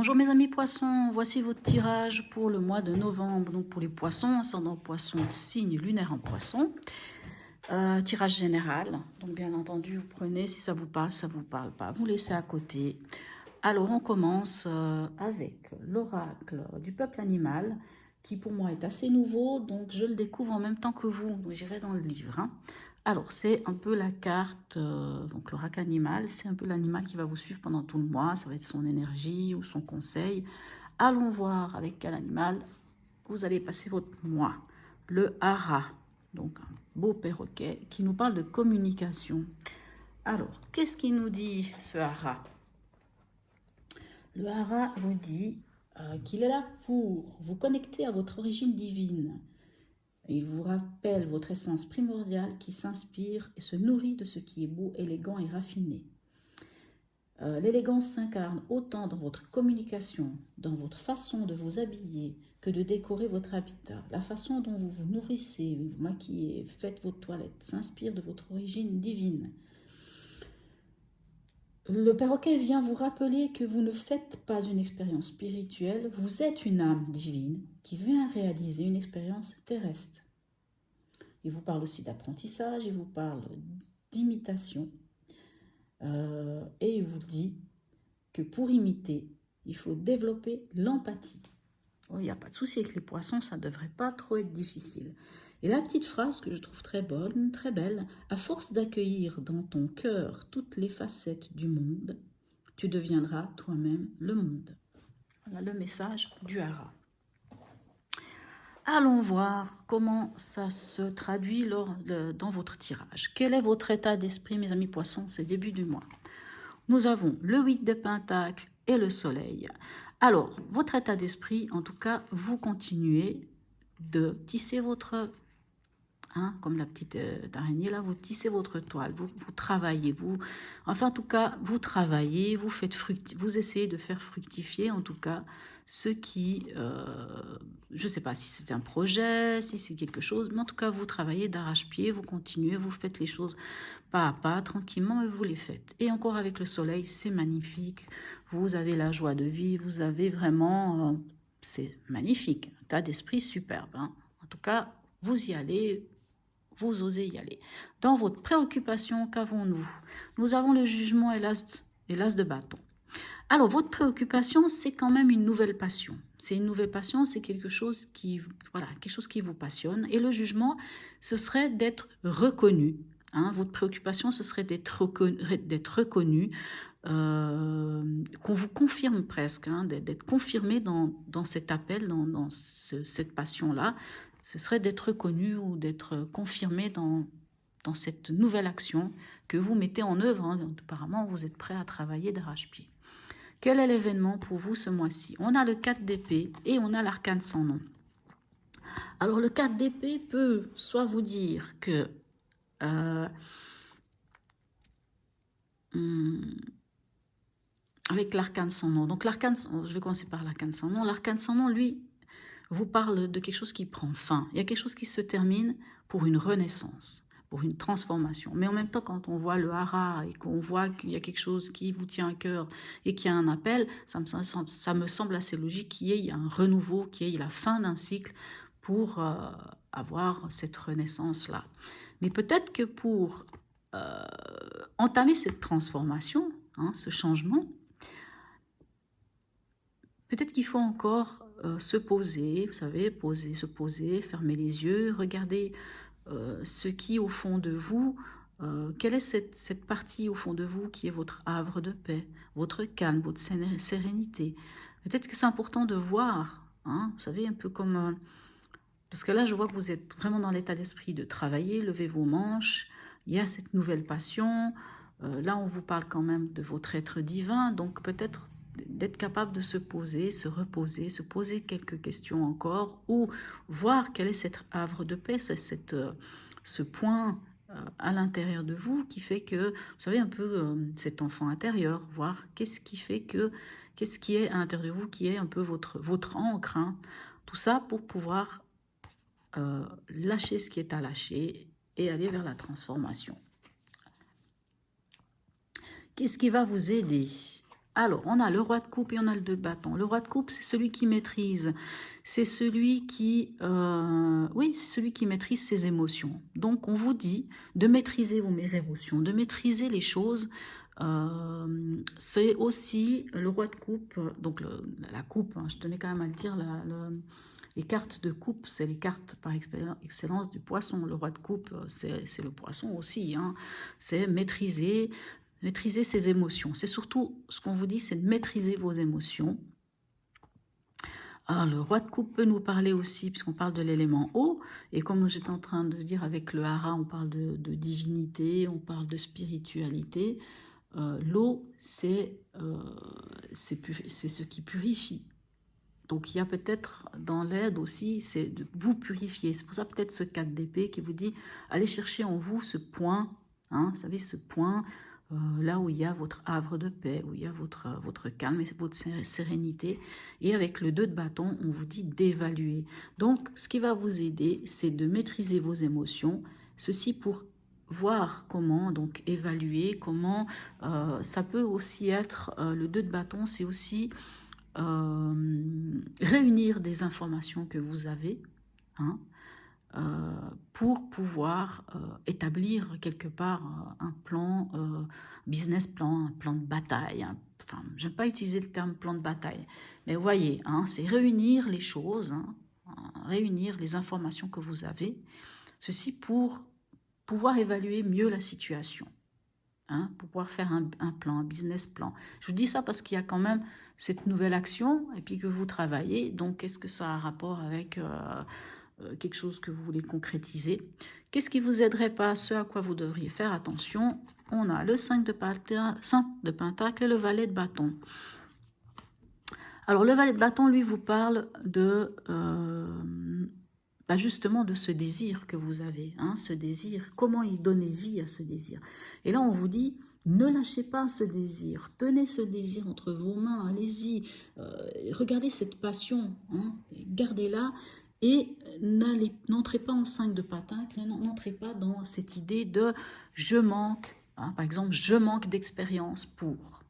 Bonjour mes amis poissons, voici votre tirage pour le mois de novembre, donc pour les poissons, ascendant poisson, signe lunaire en poisson. Tirage général, donc bien entendu vous prenez, si ça vous parle pas, vous laissez à côté. Alors on commence avec l'oracle du peuple animal, qui pour moi est assez nouveau, donc je le découvre en même temps que vous, donc j'irai dans le livre. Alors c'est un peu la carte, donc l'oracle animal, c'est un peu l'animal qui va vous suivre pendant tout le mois, ça va être son énergie ou son conseil. Allons voir avec quel animal vous allez passer votre mois. Le hara, donc un beau perroquet qui nous parle de communication. Alors, qu'est-ce qu'il nous dit ce hara? Le hara vous dit qu'il est là pour vous connecter à votre origine divine. Il vous rappelle votre essence primordiale qui s'inspire et se nourrit de ce qui est beau, élégant et raffiné. L'élégance s'incarne autant dans votre communication, dans votre façon de vous habiller, que de décorer votre habitat. La façon dont vous vous nourrissez, vous maquillez, faites votre toilette, s'inspire de votre origine divine. Le perroquet vient vous rappeler que vous ne faites pas une expérience spirituelle, vous êtes une âme divine qui vient réaliser une expérience terrestre. Il vous parle aussi d'apprentissage, il vous parle d'imitation, et il vous dit que pour imiter, il faut développer l'empathie. Oh, il n'y a pas de souci avec les poissons, ça ne devrait pas trop être difficile. Et la petite phrase que je trouve très bonne, très belle, à force d'accueillir dans ton cœur toutes les facettes du monde, tu deviendras toi-même le monde. Voilà le message du hara. Allons voir comment ça se traduit dans votre tirage. Quel est votre état d'esprit, mes amis poissons, c'est début du mois? Nous avons le 8 de Pentacle et le Soleil. Alors, votre état d'esprit, en tout cas, vous continuez de tisser votre... comme la petite araignée là, vous tissez votre toile, vous travaillez, enfin en tout cas, vous travaillez, vous essayez de faire fructifier en tout cas ce qui, je ne sais pas si c'est un projet, si c'est quelque chose, mais en tout cas vous travaillez d'arrache-pied, vous continuez, vous faites les choses pas à pas, tranquillement, mais vous les faites. Et encore avec le soleil, c'est magnifique, vous avez la joie de vivre, vous avez vraiment, c'est magnifique, un tas d'esprit superbe. En tout cas, vous y allez, vous osez y aller. Dans votre préoccupation, qu'avons-nous? Nous avons le jugement et l'as de bâton. Alors, votre préoccupation, c'est quand même une nouvelle passion. C'est une nouvelle passion, c'est quelque chose qui vous passionne. Et le jugement, ce serait d'être reconnu. Votre préoccupation, ce serait d'être reconnu, qu'on vous confirme presque, d'être confirmé dans cet appel, dans cette passion-là. Ce serait d'être reconnu ou d'être confirmé dans cette nouvelle action que vous mettez en œuvre. Apparemment, vous êtes prêt à travailler d'arrache-pied. Quel est l'événement pour vous ce mois-ci? On a le 4 d'épée et on a l'arcane sans nom. Alors, le 4 d'épée peut soit vous dire que avec l'arcane sans nom. Donc, je vais commencer par l'arcane sans nom. L'arcane sans nom, lui, vous parle de quelque chose qui prend fin. Il y a quelque chose qui se termine pour une renaissance, pour une transformation. Mais en même temps, quand on voit le hara et qu'on voit qu'il y a quelque chose qui vous tient à cœur et qu'il y a un appel, ça me semble assez logique qu'il y ait un renouveau, qu'il y ait la fin d'un cycle pour avoir cette renaissance-là. Mais peut-être que pour entamer cette transformation, ce changement, peut-être qu'il faut encore se poser, vous savez, se poser, fermer les yeux, regarder ce qui au fond de vous, quelle est cette partie au fond de vous qui est votre havre de paix, votre calme, votre sérénité. Peut-être que c'est important de voir, vous savez, un peu comme... parce que là, je vois que vous êtes vraiment dans l'état d'esprit de travailler, lever vos manches, il y a cette nouvelle passion. Là, on vous parle quand même de votre être divin, donc peut-être d'être capable de se poser, se reposer, se poser quelques questions encore, ou voir quel est cet havre de paix, ce point à l'intérieur de vous qui fait que, vous savez, un peu cet enfant intérieur, voir qu'est-ce qui est à l'intérieur de vous, qui est un peu votre encre, tout ça pour pouvoir lâcher ce qui est à lâcher et aller vers la transformation. Qu'est-ce qui va vous aider? Alors, on a le roi de coupe et on a le 2 de bâton. Le roi de coupe, c'est celui qui maîtrise. C'est celui qui, oui, c'est celui qui maîtrise ses émotions. Donc, on vous dit de maîtriser vos émotions, de maîtriser les choses. C'est aussi le roi de coupe, donc la coupe, hein, je tenais quand même à le dire, les cartes de coupe, c'est les cartes par excellence du poisson. Le roi de coupe, c'est le poisson aussi. Hein. C'est maîtriser ses émotions. C'est surtout, ce qu'on vous dit, c'est de maîtriser vos émotions. Alors, le roi de coupe peut nous parler aussi, puisqu'on parle de l'élément eau, et comme j'étais en train de dire avec le hara, on parle de divinité, on parle de spiritualité. L'eau, c'est ce qui purifie. Donc, il y a peut-être dans l'aide aussi, c'est de vous purifier. C'est pour ça peut-être ce 4 d'épée qui vous dit, allez chercher en vous ce point, hein, vous savez, ce point, là où il y a votre havre de paix, où il y a votre calme et votre sérénité. Et avec le 2 de bâton, on vous dit d'évaluer. Donc, ce qui va vous aider, c'est de maîtriser vos émotions. Ceci pour voir comment, donc évaluer, comment ça peut aussi être, le 2 de bâton, c'est aussi réunir des informations que vous avez, hein, pour pouvoir établir quelque part un plan, business plan, un plan de bataille. Hein. Enfin, j'aime pas utiliser le terme plan de bataille, mais vous voyez, hein, c'est réunir les choses, hein, réunir les informations que vous avez, ceci pour pouvoir évaluer mieux la situation. Hein, pour pouvoir faire un plan, un business plan. Je vous dis ça parce qu'il y a quand même cette nouvelle action et puis que vous travaillez. Donc, est-ce que ça a un rapport avec quelque chose que vous voulez concrétiser? Qu'est-ce qui vous aiderait pas à ce à quoi vous devriez faire attention? On a le 5 de pentacle et le valet de bâton. Alors, le valet de bâton, lui, vous parle de... justement de ce désir que vous avez, hein, ce désir, comment y donner vie à ce désir. Et là, on vous dit, ne lâchez pas ce désir, tenez ce désir entre vos mains, allez-y, regardez cette passion, hein, gardez-la, et n'entrez pas en 5 de pentacle, n'entrez pas dans cette idée de « je manque hein, », par exemple « je manque d'expérience pour »,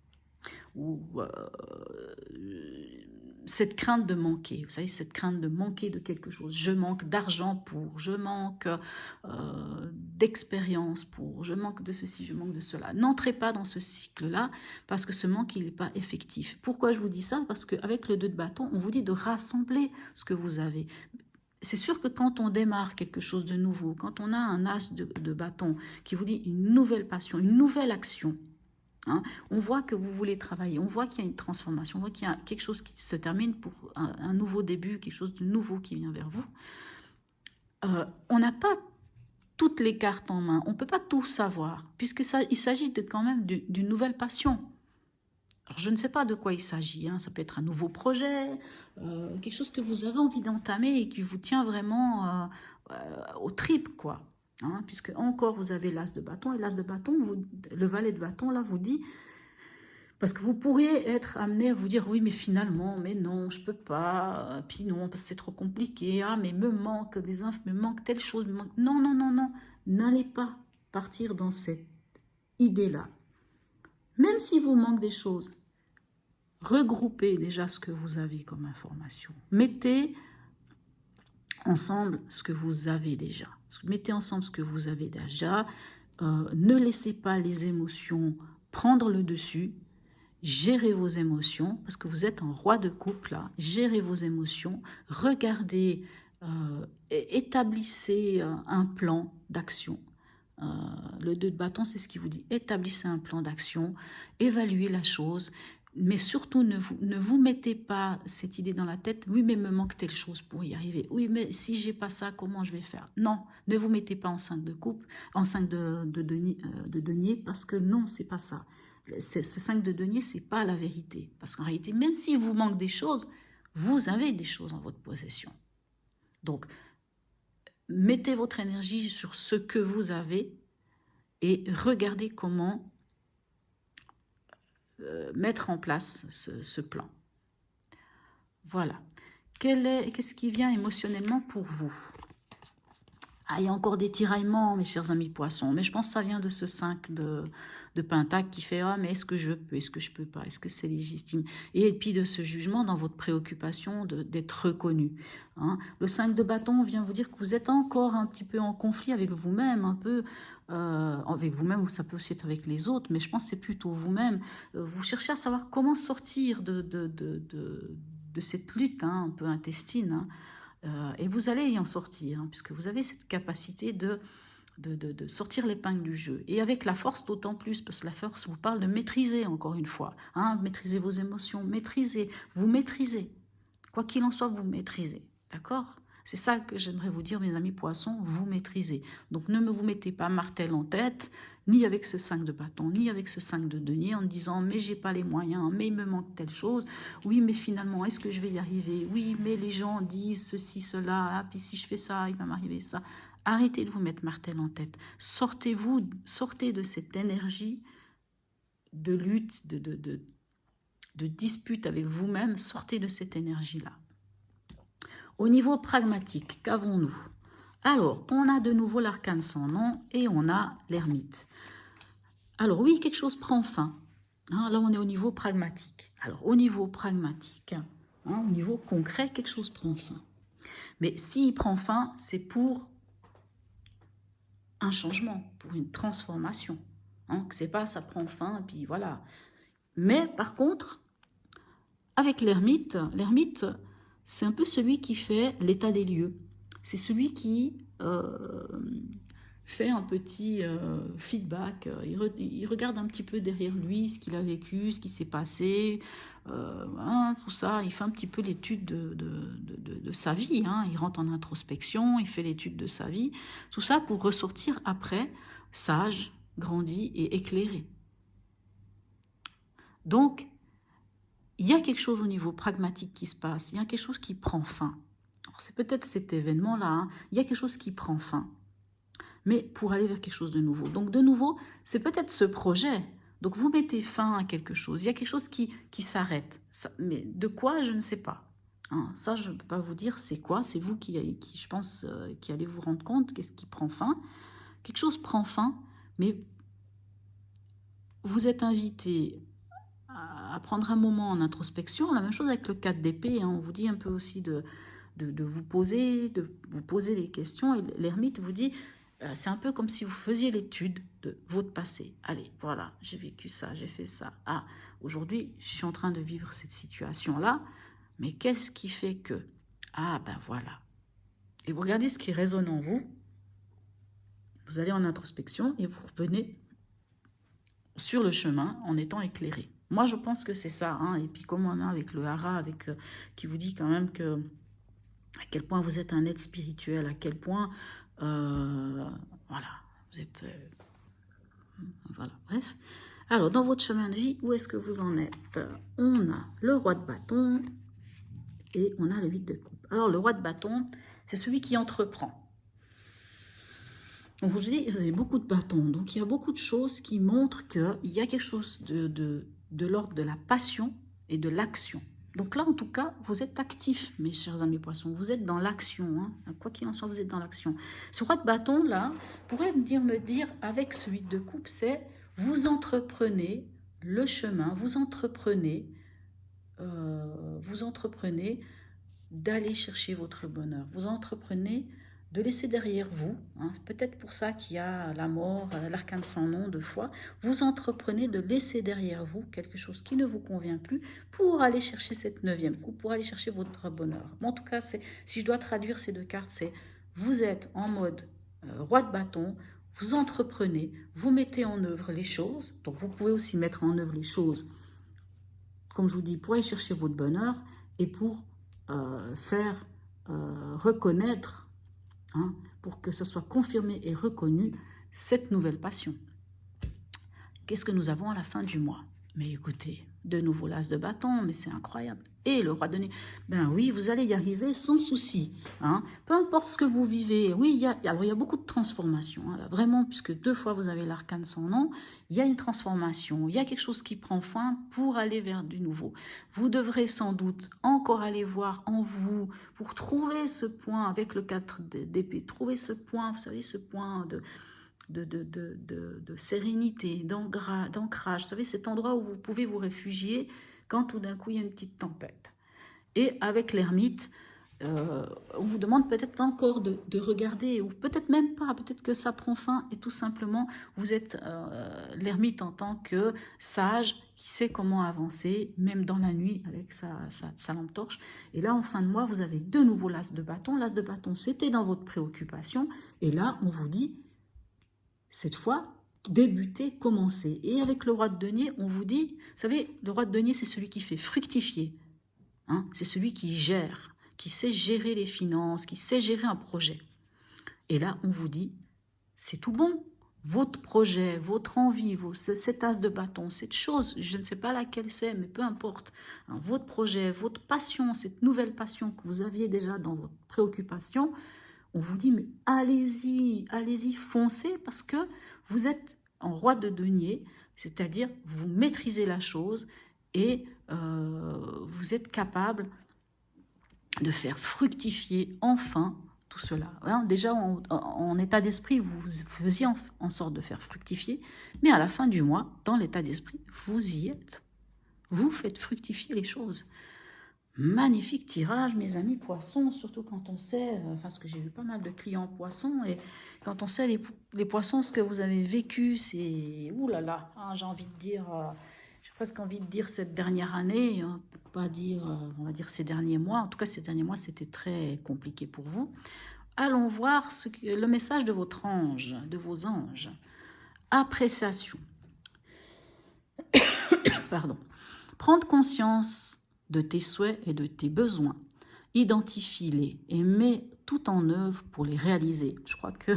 ou cette crainte de manquer, vous savez, cette crainte de manquer de quelque chose. Je manque d'argent pour, je manque d'expérience pour, je manque de ceci, je manque de cela. N'entrez pas dans ce cycle-là parce que ce manque, il n'est pas effectif. Pourquoi je vous dis ça? Parce qu'avec le 2 de bâton, on vous dit de rassembler ce que vous avez. C'est sûr que quand on démarre quelque chose de nouveau, quand on a un as de bâton qui vous dit une nouvelle passion, une nouvelle action, hein, on voit que vous voulez travailler, on voit qu'il y a une transformation, on voit qu'il y a quelque chose qui se termine pour un nouveau début, quelque chose de nouveau qui vient vers vous. On n'a pas toutes les cartes en main, on ne peut pas tout savoir, puisque il s'agit quand même d'une nouvelle passion. Alors, je ne sais pas de quoi il s'agit, hein. Ça peut être un nouveau projet, quelque chose que vous avez envie d'entamer et qui vous tient vraiment aux tripes, quoi. Hein, puisque encore vous avez l'as de bâton, et l'as de bâton, le valet de bâton, là, vous dit, parce que vous pourriez être amené à vous dire, oui, mais finalement, mais non, je peux pas, puis non, parce que c'est trop compliqué, ah, mais me manque des infos, me manque telle chose, non, non, non, non, n'allez pas partir dans cette idée-là. Même si vous manque des choses, regroupez déjà ce que vous avez comme information. Mettez ensemble ce que vous avez déjà. Mettez ensemble ce que vous avez déjà. Ne laissez pas les émotions prendre le dessus. Gérez vos émotions, parce que vous êtes un roi de coupe, là. Gérez vos émotions. Regardez, établissez un plan d'action. Le 2 de bâton, c'est ce qui vous dit. Établissez un plan d'action, évaluez la chose, mais surtout ne vous mettez pas cette idée dans la tête, oui, mais me manque telle chose pour y arriver. Oui, mais si j'ai pas ça, comment je vais faire? Non, ne vous mettez pas en 5 de coupe, en 5 de denier, parce que non, c'est pas ça. Ce 5 de denier, c'est pas la vérité. Parce qu'en réalité, même s'il vous manque des choses, vous avez des choses en votre possession. Donc, mettez votre énergie sur ce que vous avez et regardez comment mettre en place ce plan. Voilà. Qu'est-ce qui vient émotionnellement pour vous? Ah, il y a encore des tiraillements, mes chers amis poissons, mais je pense que ça vient de ce 5 de Pentacle qui fait « Ah, mais est-ce que je peux, est-ce que je peux pas, est-ce que c'est légitime ?» Et puis de ce jugement dans votre préoccupation d'être reconnu. Hein. Le 5 de bâton vient vous dire que vous êtes encore un petit peu en conflit avec vous-même, un peu avec vous-même, ou ça peut aussi être avec les autres, mais je pense que c'est plutôt vous-même. Vous cherchez à savoir comment sortir de cette lutte un peu intestine, hein. Et vous allez y en sortir, hein, puisque vous avez cette capacité de sortir l'épingle du jeu. Et avec la force d'autant plus, parce que la force vous parle de maîtriser, encore une fois. Hein, maîtriser vos émotions, maîtriser, vous maîtrisez. Quoi qu'il en soit, vous maîtrisez. D'accord? C'est ça que j'aimerais vous dire, mes amis poissons, vous maîtrisez. Donc ne me vous mettez pas martel en tête, ni avec ce 5 de bâton, ni avec ce 5 de denier, en disant « mais j'ai pas les moyens, mais il me manque telle chose, oui, mais finalement, est-ce que je vais y arriver? Oui, mais les gens disent ceci, cela, ah, puis si je fais ça, il va m'arriver ça. » Arrêtez de vous mettre martel en tête. Sortez de cette énergie de lutte, de dispute avec vous-même, sortez de cette énergie-là. Au niveau pragmatique, qu'avons-nous? Alors, on a de nouveau l'arcane sans nom et on a l'ermite. Alors oui, quelque chose prend fin. Hein, là, on est au niveau pragmatique. Alors, au niveau pragmatique, hein, au niveau concret, quelque chose prend fin. Mais s'il prend fin, c'est pour un changement, pour une transformation. Hein, que c'est pas ça prend fin, et puis voilà. Mais par contre, avec l'ermite, c'est un peu celui qui fait l'état des lieux. C'est celui qui fait un petit feedback. Il regarde un petit peu derrière lui ce qu'il a vécu, ce qui s'est passé, hein, tout ça. Il fait un petit peu l'étude de sa vie. Hein. Il rentre en introspection, il fait l'étude de sa vie. Tout ça pour ressortir après sage, grandi et éclairé. Donc, il y a quelque chose au niveau pragmatique qui se passe, il y a quelque chose qui prend fin. C'est peut-être cet événement-là, hein. Il y a quelque chose qui prend fin, mais pour aller vers quelque chose de nouveau. Donc de nouveau, c'est peut-être ce projet. Donc vous mettez fin à quelque chose, il y a quelque chose qui s'arrête. Mais de quoi, je ne sais pas. Hein, ça, je ne peux pas vous dire c'est quoi, c'est vous qui, je pense, qui allez vous rendre compte qu'est-ce qui prend fin. Quelque chose prend fin, mais vous êtes invité à prendre un moment en introspection. La même chose avec le 4 d'épée, hein. On vous dit un peu aussi de vous poser des questions. Et l'ermite vous dit, c'est un peu comme si vous faisiez l'étude de votre passé. Allez, voilà, j'ai vécu ça, j'ai fait ça. Ah, aujourd'hui, je suis en train de vivre cette situation-là, mais qu'est-ce qui fait que... Ah, ben voilà. Et vous regardez ce qui résonne en vous. Vous allez en introspection et vous revenez sur le chemin en étant éclairé. Moi, je pense que c'est ça. Hein. Et puis, comme on a avec le hara, qui vous dit quand même que à quel point vous êtes un être spirituel, à quel point, voilà, vous êtes, voilà, bref. Alors, dans votre chemin de vie, où est-ce que vous en êtes? On a le roi de bâton et on a le 8 de coupe. Alors, le roi de bâton, c'est celui qui entreprend. Donc, je vous dis, vous avez beaucoup de bâtons. Donc, il y a beaucoup de choses qui montrent qu'il y a quelque chose de l'ordre de la passion et de l'action. Donc là, en tout cas, vous êtes actifs, mes chers amis poissons. Vous êtes dans l'action. Hein. Quoi qu'il en soit, vous êtes dans l'action. Ce roi de bâton, là, pourrait me dire, avec ce 8 de coupe, c'est vous entreprenez le chemin, vous entreprenez d'aller chercher votre bonheur. Vous entreprenez de laisser derrière vous, hein, peut-être pour ça qu'il y a la mort, l'arcane sans nom 2 fois, vous entreprenez de laisser derrière vous quelque chose qui ne vous convient plus pour aller chercher cette 9e coupe, pour aller chercher votre bonheur. Mais en tout cas, si je dois traduire ces 2 cartes, c'est vous êtes en mode roi de bâton, vous entreprenez, vous mettez en œuvre les choses, donc vous pouvez aussi mettre en œuvre les choses, comme je vous dis, pour aller chercher votre bonheur et pour faire reconnaître, hein, pour que ça soit confirmé et reconnu, cette nouvelle passion. Qu'est-ce que nous avons à la fin du mois? Mais écoutez, de nouveau l'as de bâton, mais c'est incroyable. et le roi de denier. Ben oui, vous allez y arriver sans souci. Hein. Peu importe ce que vous vivez. Oui, alors il y a beaucoup de transformations. Hein, là, vraiment, puisque 2 fois vous avez l'arcane sans nom, il y a une transformation. Il y a quelque chose qui prend fin pour aller vers du nouveau. Vous devrez sans doute encore aller voir en vous pour trouver ce point avec le 4 d'épée. Trouver ce point, vous savez, ce point de sérénité, d'ancrage. Vous savez, cet endroit où vous pouvez vous réfugier quand tout d'un coup il y a une petite tempête. Et avec l'ermite, on vous demande peut-être encore de regarder, ou peut-être même pas, peut-être que ça prend fin et tout simplement, vous êtes l'ermite en tant que sage qui sait comment avancer, même dans la nuit avec sa lampe torche. Et là, en fin de mois, vous avez de nouveau l'as de bâton. L'as de bâton, c'était dans votre préoccupation. Et là, on vous dit, cette fois, débutez, commencez. Et avec le roi de denier, on vous dit, vous savez, le roi de denier, c'est celui qui fait fructifier. Hein, c'est celui qui gère, qui sait gérer les finances, qui sait gérer un projet. Et là, on vous dit, c'est tout bon. Votre projet, votre envie, cet as de bâton, cette chose, je ne sais pas laquelle c'est, mais peu importe. Hein, votre projet, votre passion, cette nouvelle passion que vous aviez déjà dans votre préoccupation, on vous dit, mais allez-y, foncez, parce que vous êtes en roi de denier, c'est-à-dire vous maîtrisez la chose et vous êtes capable de faire fructifier enfin tout cela. Hein, déjà, en état d'esprit, vous faisiez en sorte de faire fructifier, mais à la fin du mois, dans l'état d'esprit, vous y êtes. Vous faites fructifier les choses. Magnifique tirage, mes amis poissons, surtout quand on sait, parce que j'ai vu pas mal de clients poissons, et quand on sait les poissons, ce que vous avez vécu, c'est, oulala, hein, j'ai envie de dire, j'ai presque envie de dire cette dernière année, hein, pour pas dire, on va dire ces derniers mois, en tout cas ces derniers mois, c'était très compliqué pour vous. Allons voir le message de votre ange, de vos anges. Appréciation. Pardon. Prendre conscience de tes souhaits et de tes besoins. Identifie-les et mets tout en œuvre pour les réaliser. Je crois que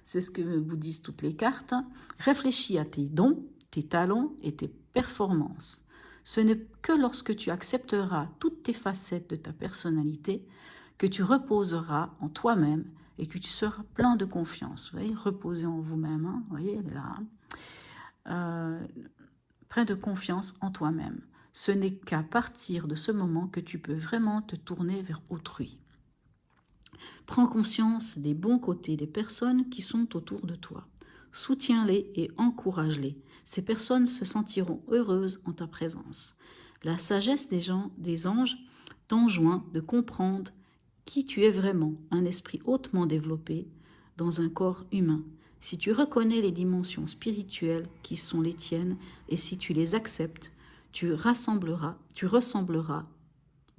c'est ce que vous disent toutes les cartes. Réfléchis à tes dons, tes talents et tes performances. Ce n'est que lorsque tu accepteras toutes tes facettes de ta personnalité que tu reposeras en toi-même et que tu seras plein de confiance. Vous voyez, reposer en vous-même, hein, vous voyez, elle est là. Plein de confiance en toi-même. Ce n'est qu'à partir de ce moment que tu peux vraiment te tourner vers autrui. Prends conscience des bons côtés des personnes qui sont autour de toi. Soutiens-les et encourage-les. Ces personnes se sentiront heureuses en ta présence. La sagesse des anges t'enjoint de comprendre qui tu es vraiment, un esprit hautement développé dans un corps humain. Si tu reconnais les dimensions spirituelles qui sont les tiennes et si tu les acceptes, tu ressembleras,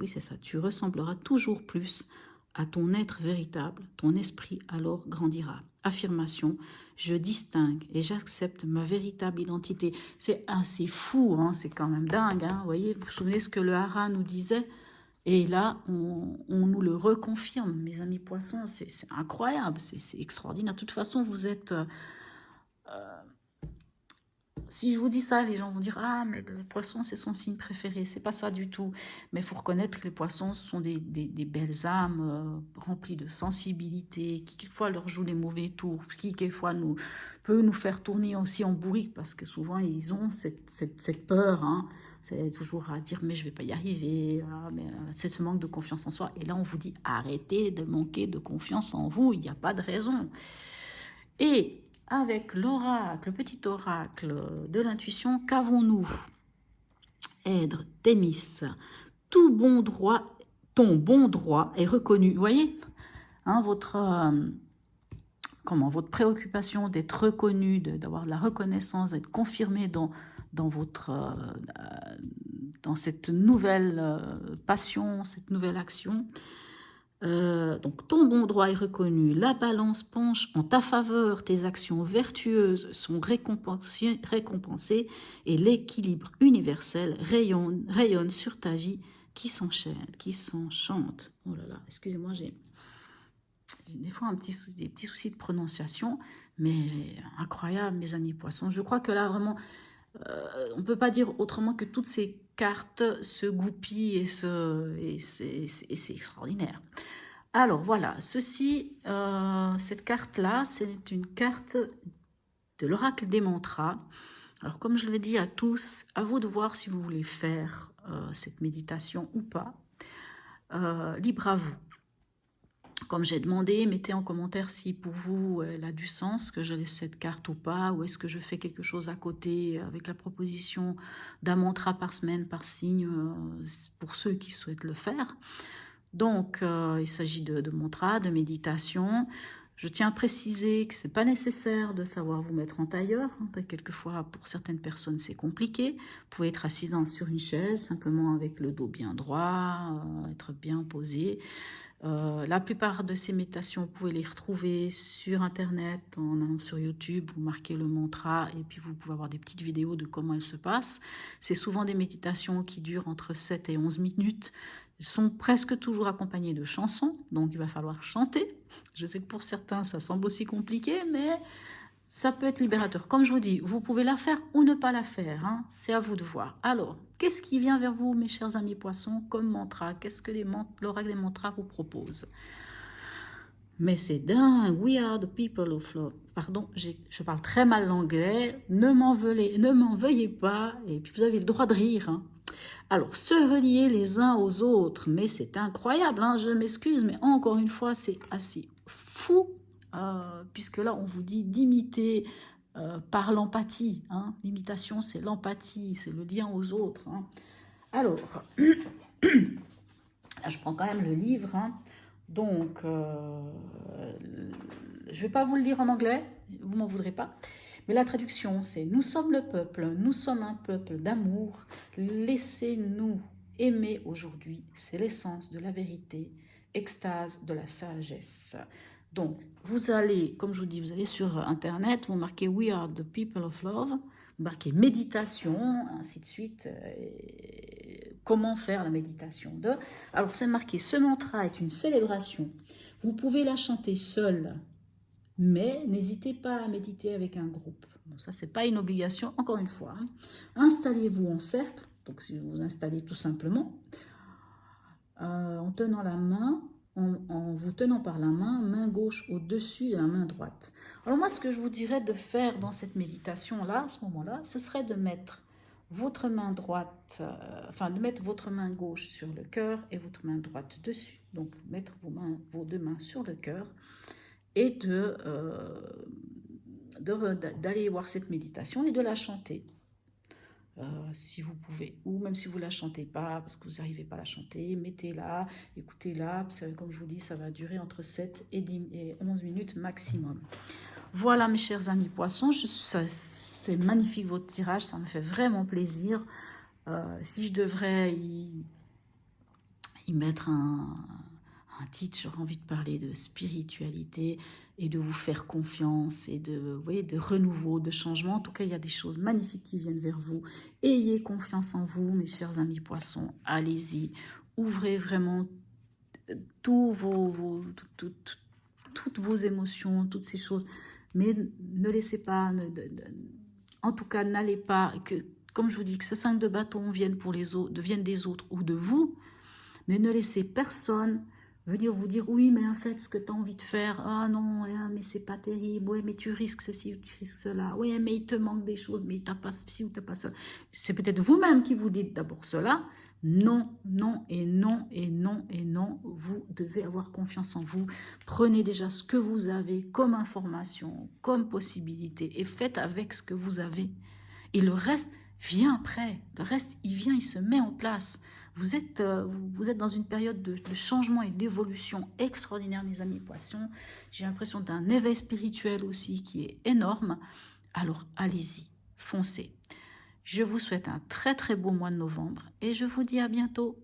oui c'est ça, tu ressembleras toujours plus à ton être véritable, ton esprit alors grandira. Affirmation, je distingue et j'accepte ma véritable identité. C'est assez fou, hein, c'est quand même dingue. Hein, vous voyez, vous vous souvenez ce que le Hara nous disait? Et là, on nous le reconfirme, mes amis poissons, c'est incroyable, c'est extraordinaire. De toute façon, vous êtes... si je vous dis ça, les gens vont dire « Ah, mais le poisson, c'est son signe préféré. » C'est pas ça du tout. Mais il faut reconnaître que les poissons sont des belles âmes remplies de sensibilité, qui quelquefois leur jouent les mauvais tours, qui quelquefois peut nous faire tourner aussi en bourrique, parce que souvent, ils ont cette peur. Hein. C'est toujours à dire « Mais je vais pas y arriver. Ah, mais c'est ce manque de confiance en soi. » Et là, on vous dit « Arrêtez de manquer de confiance en vous. Il n'y a pas de raison. » Et avec l'oracle, le petit oracle de l'intuition, qu'avons-nous? Èdre, Thémis, ton bon droit est reconnu. Vous voyez, hein, votre préoccupation d'être reconnu, d'avoir de la reconnaissance, d'être confirmé dans cette nouvelle passion, cette nouvelle action. Donc ton bon droit est reconnu, la balance penche en ta faveur, tes actions vertueuses sont récompensées et l'équilibre universel rayonne sur ta vie qui s'enchaîne, qui s'enchante. Oh là là, excusez-moi, j'ai des fois des petits soucis de prononciation, mais incroyable mes amis poissons. Je crois que là vraiment, on ne peut pas dire autrement que toutes ces cartes se goupillent et c'est extraordinaire. Alors voilà, cette carte-là, c'est une carte de l'oracle des mantras. Alors comme je l'ai dit à tous, à vous de voir si vous voulez faire cette méditation ou pas. Libre à vous. Comme j'ai demandé, mettez en commentaire si pour vous elle a du sens que je laisse cette carte ou pas, ou est-ce que je fais quelque chose à côté avec la proposition d'un mantra par semaine, par signe, pour ceux qui souhaitent le faire. Donc, il s'agit de mantra, de méditation. Je tiens à préciser que ce n'est pas nécessaire de savoir vous mettre en tailleur. Quelquefois, pour certaines personnes, c'est compliqué. Vous pouvez être assis sur une chaise, simplement avec le dos bien droit, être bien posé. La plupart de ces méditations, vous pouvez les retrouver sur Internet, en allant sur YouTube, vous marquez le mantra et puis vous pouvez avoir des petites vidéos de comment elles se passent. C'est souvent des méditations qui durent entre 7 et 11 minutes. Elles sont presque toujours accompagnées de chansons, donc il va falloir chanter. Je sais que pour certains, ça semble aussi compliqué, mais ça peut être libérateur. Comme je vous dis, vous pouvez la faire ou ne pas la faire. Hein. C'est à vous de voir. Alors, qu'est-ce qui vient vers vous, mes chers amis poissons, comme mantra? Qu'est-ce que l'oracle des mantras vous propose? Mais c'est dingue. We are the people of love. Pardon, je parle très mal l'anglais. Ne m'en veuillez pas. Et puis, vous avez le droit de rire. Hein. Alors, se relier les uns aux autres. Mais c'est incroyable. Hein, je m'excuse, mais encore une fois, c'est assez fou. Puisque là, on vous dit d'imiter par l'empathie. Hein. L'imitation, c'est l'empathie, c'est le lien aux autres. Hein. Alors, là, je prends quand même le livre. Hein. Donc, je ne vais pas vous le lire en anglais, vous m'en voudrez pas. Mais la traduction, c'est « Nous sommes le peuple, nous sommes un peuple d'amour. Laissez-nous aimer aujourd'hui. C'est l'essence de la vérité, extase de la sagesse. » Donc, vous allez, comme je vous dis, vous allez sur Internet, vous marquez « We are the people of love », vous marquez « méditation », ainsi de suite, comment faire la méditation de. Alors, c'est marqué « Ce mantra est une célébration. Vous pouvez la chanter seule, mais n'hésitez pas à méditer avec un groupe. » Bon, ça, ce n'est pas une obligation, encore une fois. Hein. Installez-vous en cercle, donc si vous vous installez tout simplement, en tenant la main, en vous tenant par la main gauche au-dessus de la main droite. Alors moi, ce que je vous dirais de faire dans cette méditation-là, à ce moment-là, ce serait de mettre votre main droite, de mettre votre main gauche sur le cœur et votre main droite dessus. Donc, mettre vos deux mains sur le cœur et d'aller voir cette méditation et de la chanter. Si vous pouvez, ou même si vous ne la chantez pas, parce que vous n'arrivez pas à la chanter, mettez-la, écoutez-la, comme je vous dis, ça va durer entre 7 et 11 minutes maximum. Voilà mes chers amis poissons, c'est magnifique votre tirage, ça me fait vraiment plaisir. Si je devrais y mettre un titre, j'aurais envie de parler de spiritualité et de vous faire confiance et de renouveau, de changement. En tout cas, il y a des choses magnifiques qui viennent vers vous. Ayez confiance en vous, mes chers amis poissons. Allez-y, ouvrez vraiment toutes vos émotions, toutes ces choses. Mais ne laissez pas, en tout cas, n'allez pas, comme je vous dis, que ce 5 de bâton vienne des autres ou de vous, mais ne laissez personne venir vous dire, oui, mais en fait, ce que tu as envie de faire, ah non, mais c'est pas terrible, ouais, mais tu risques ceci, tu risques cela, ouais, mais il te manque des choses, mais tu n'as pas ceci ou tu n'as pas cela. C'est peut-être vous-même qui vous dites d'abord cela. Non, non et non et non et non. Vous devez avoir confiance en vous. Prenez déjà ce que vous avez comme information, comme possibilité et faites avec ce que vous avez. Et le reste vient après. Le reste, il vient, il se met en place. Vous êtes dans une période de changement et d'évolution extraordinaire, mes amis poissons. J'ai l'impression d'un éveil spirituel aussi qui est énorme. Alors, allez-y, foncez. Je vous souhaite un très très beau mois de novembre et je vous dis à bientôt.